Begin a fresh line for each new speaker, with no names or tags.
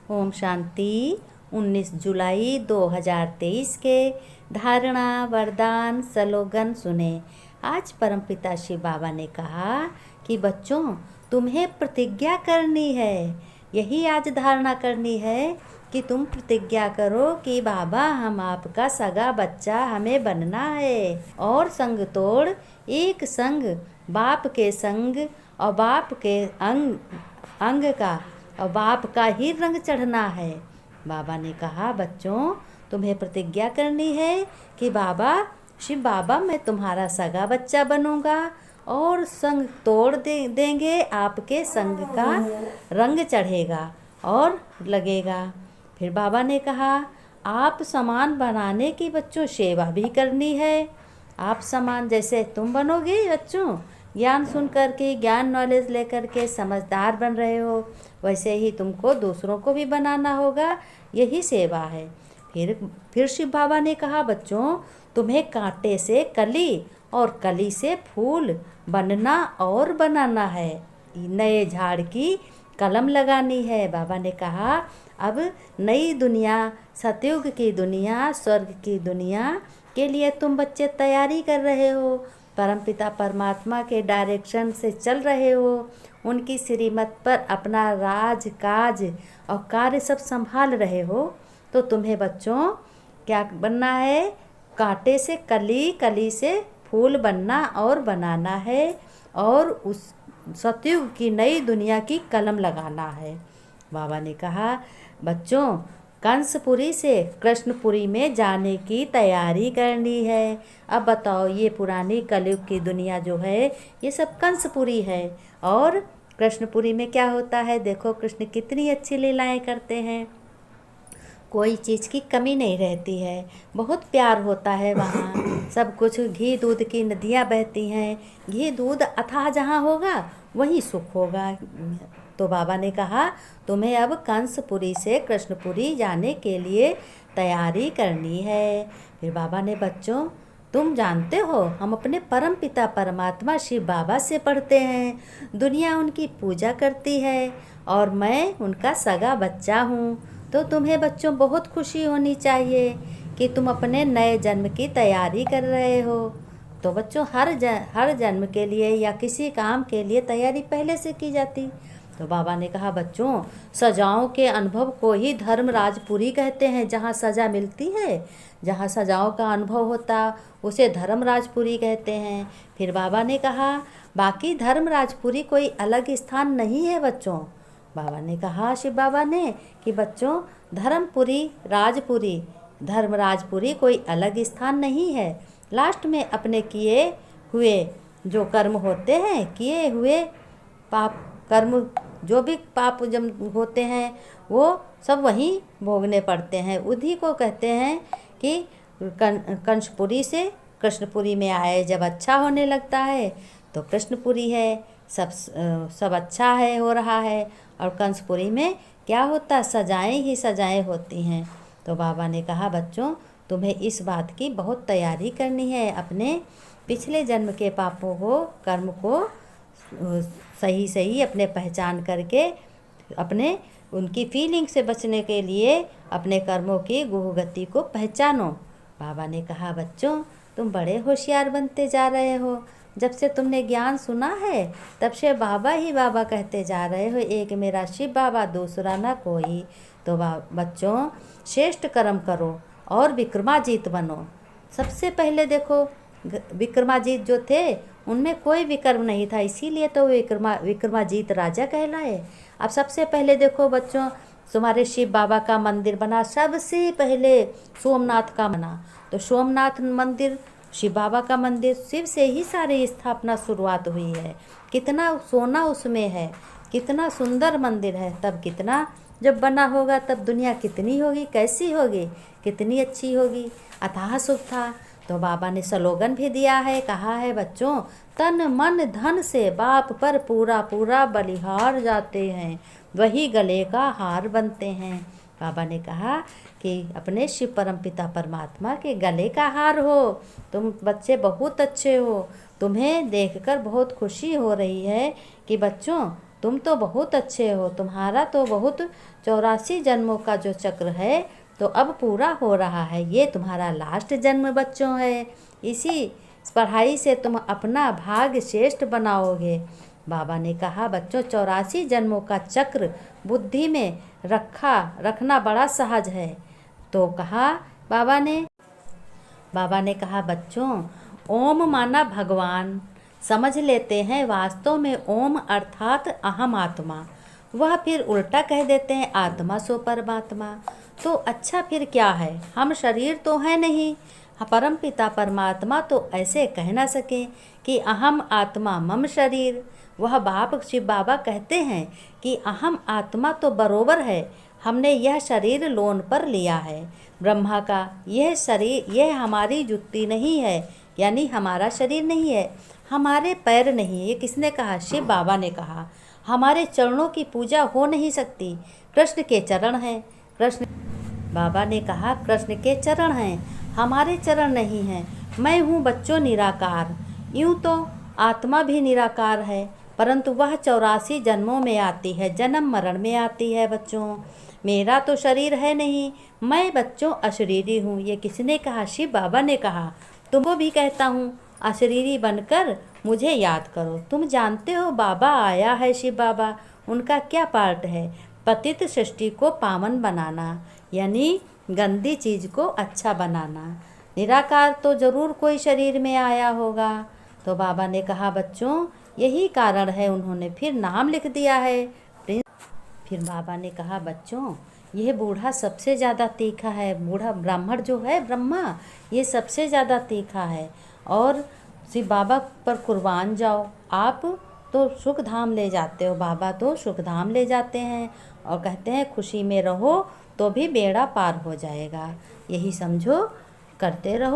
ओम शांति। 19 जुलाई 2023 के धारणा वरदान स्लोगन सुने। आज परमपिता शिव बाबा ने कहा कि बच्चों, तुम्हें प्रतिज्ञा करनी है। यही आज धारणा करनी है कि तुम प्रतिज्ञा करो कि बाबा, हम आपका सगा बच्चा हमें बनना है और संग तोड़ एक संग बाप के संग और बाप के अंग का और बाप का ही रंग चढ़ना है। बाबा ने कहा, बच्चों, तुम्हें प्रतिज्ञा करनी है कि बाबा, शिव बाबा, मैं तुम्हारा सगा बच्चा बनूंगा और संग तोड़ देंगे, आपके संग का रंग चढ़ेगा और लगेगा। फिर बाबा ने कहा, आप समान बनाने की बच्चों सेवा भी करनी है। आप समान जैसे तुम बनोगे बच्चों, ज्ञान सुन कर के, ज्ञान नॉलेज लेकर के समझदार बन रहे हो, वैसे ही तुमको दूसरों को भी बनाना होगा। यही सेवा है। फिर शिव बाबा ने कहा, बच्चों, तुम्हें कांटे से कली और कली से फूल बनना और बनाना है। नए झाड़ की कलम लगानी है। बाबा ने कहा, अब नई दुनिया, सतयुग की दुनिया, स्वर्ग की दुनिया के लिए तुम बच्चे तैयारी कर रहे हो। परमपिता परमात्मा के डायरेक्शन से चल रहे हो। उनकी श्रीमत पर अपना राज काज और कार्य सब संभाल रहे हो। तो तुम्हें बच्चों क्या बनना है? कांटे से कली, कली से फूल बनना और बनाना है और उस सतयुग की नई दुनिया की कलम लगाना है। बाबा ने कहा, बच्चों, कंसपुरी से कृष्णपुरी में जाने की तैयारी करनी है। अब बताओ, ये पुरानी कलयुग की दुनिया जो है, ये सब कंसपुरी है और कृष्णपुरी में क्या होता है? देखो, कृष्ण कितनी अच्छी लीलाएं करते हैं। कोई चीज़ की कमी नहीं रहती है। बहुत प्यार होता है वहाँ। सब कुछ घी दूध की नदियाँ बहती हैं। घी दूध अथाह जहाँ होगा वहीं सुख होगा। तो बाबा ने कहा, तुम्हें अब कंसपुरी से कृष्णपुरी जाने के लिए तैयारी करनी है। फिर बाबा ने, बच्चों, तुम जानते हो, हम अपने परम पिता परमात्मा शिव बाबा से पढ़ते हैं। दुनिया उनकी पूजा करती है और मैं उनका सगा बच्चा हूँ। तो तुम्हें बच्चों बहुत खुशी होनी चाहिए कि तुम अपने नए जन्म की तैयारी कर रहे हो। तो बच्चों, हर जन्म के लिए या किसी काम के लिए तैयारी पहले से की जाती। तो बाबा ने कहा, बच्चों, सजाओं के अनुभव को ही धर्म राजपुरी कहते हैं। जहाँ सजा मिलती है, जहाँ सजाओं का अनुभव होता, उसे धर्म राजपुरी कहते हैं। फिर बाबा ने कहा, बाकी धर्म राजपुरी कोई अलग स्थान नहीं है बच्चों। बाबा ने कहा, शिव बाबा ने, कि बच्चों, धर्मपुरी, राजपुरी, धर्म राजपुरी कोई अलग स्थान नहीं है। लास्ट में अपने किए हुए जो कर्म होते हैं, किए हुए पाप कर्म, जो भी पाप जब होते हैं, वो सब वहीं भोगने पड़ते हैं। उन्हीं को कहते हैं कि कंसपुरी से कृष्णपुरी में आए। जब अच्छा होने लगता है तो कृष्णपुरी है, सब अच्छा है, हो रहा है। और कंसपुरी में क्या होता? सजाएं ही सजाएं होती हैं। तो बाबा ने कहा, बच्चों, तुम्हें इस बात की बहुत तैयारी करनी है। अपने पिछले जन्म के पापों को, कर्म को सही सही अपने पहचान करके, अपने उनकी फीलिंग से बचने के लिए अपने कर्मों की गुह गति को पहचानो। बाबा ने कहा, बच्चों, तुम बड़े होशियार बनते जा रहे हो। जब से तुमने ज्ञान सुना है, तब से बाबा ही बाबा कहते जा रहे हो। एक मेरा शिव बाबा, दूसरा ना कोई। तो बच्चों, श्रेष्ठ कर्म करो और विक्रमाजीत बनो। सबसे पहले देखो, विक्रमाजीत जो थे, उनमें कोई विक्रम नहीं था, इसीलिए तो विक्रमाजीत राजा कहलाए। अब सबसे पहले देखो बच्चों, तुम्हारे शिव बाबा का मंदिर बना, सबसे पहले सोमनाथ का बना। तो सोमनाथ मंदिर, शिव बाबा का मंदिर, शिव से ही सारी स्थापना शुरुआत हुई है। कितना सोना उसमें है, कितना सुंदर मंदिर है। तब कितना, जब बना होगा तब दुनिया कितनी होगी, कैसी होगी, कितनी अच्छी होगी। अथाह सुख था। तो बाबा ने स्लोगन भी दिया है, कहा है, बच्चों, तन मन धन से बाप पर पूरा पूरा बलिहार जाते हैं, वही गले का हार बनते हैं। बाबा ने कहा कि अपने शिव परम पिता परमात्मा के गले का हार हो। तुम बच्चे बहुत अच्छे हो। तुम्हें देखकर बहुत खुशी हो रही है कि बच्चों, तुम तो बहुत अच्छे हो, तुम्हारा तो बहुत 84 जन्मों का जो चक्र है तो अब पूरा हो रहा है। ये तुम्हारा लास्ट जन्म बच्चों है। इसी पढ़ाई से तुम अपना भाग्य श्रेष्ठ बनाओगे। बाबा ने कहा बच्चों 84 जन्मों का चक्र बुद्धि में रखना बड़ा सहज है। तो कहा बाबा ने कहा बच्चों ओम माना भगवान समझ लेते हैं, वास्तव में ओम अर्थात अहम आत्मा। वह फिर उल्टा कह देते हैं आत्मा सो परमात्मा। तो अच्छा फिर क्या है, हम शरीर तो है नहीं। परमपिता परमात्मा तो ऐसे कह ना सके कि अहम आत्मा मम शरीर। वह शिव बाबा कहते हैं कि अहम आत्मा तो बरोबर है, हमने यह शरीर लोन पर लिया है। ब्रह्मा का यह शरीर, यह हमारी जुत्ती नहीं है, यानी हमारा शरीर नहीं है, हमारे पैर नहीं। ये किसने कहा? शिव बाबा ने कहा। हमारे चरणों की पूजा हो नहीं सकती, कृष्ण के चरण हैं। बाबा ने कहा कृष्ण के चरण हैं, हमारे चरण नहीं हैं। मैं हूँ बच्चों निराकार। यूँ तो आत्मा भी निराकार है, परंतु वह 84 जन्मों में आती है, जन्म मरण में आती है बच्चों। मेरा तो शरीर है नहीं, मैं बच्चों अशरीरी हूँ। ये किसने कहा? शिव बाबा ने कहा। तुमको भी कहता हूँ अशरीरी बनकर मुझे याद करो। तुम जानते हो बाबा आया है, शिव बाबा, उनका क्या पार्ट है? पतित सृष्टि को पावन बनाना, यानी गंदी चीज़ को अच्छा बनाना। निराकार तो ज़रूर कोई शरीर में आया होगा। तो बाबा ने कहा बच्चों यही कारण है, उन्होंने फिर नाम लिख दिया है प्रिंस। फिर बाबा ने कहा बच्चों यह बूढ़ा सबसे ज़्यादा तीखा है। बूढ़ा ब्राह्मण जो है ब्रह्मा, ये सबसे ज़्यादा तीखा है। और शिव बाबा पर कुर्बान जाओ। आप तो सुख धाम ले जाते हो, बाबा तो सुख धाम ले जाते हैं और कहते हैं खुशी में रहो तो भी बेड़ा पार हो जाएगा। यही समझो, करते रहो।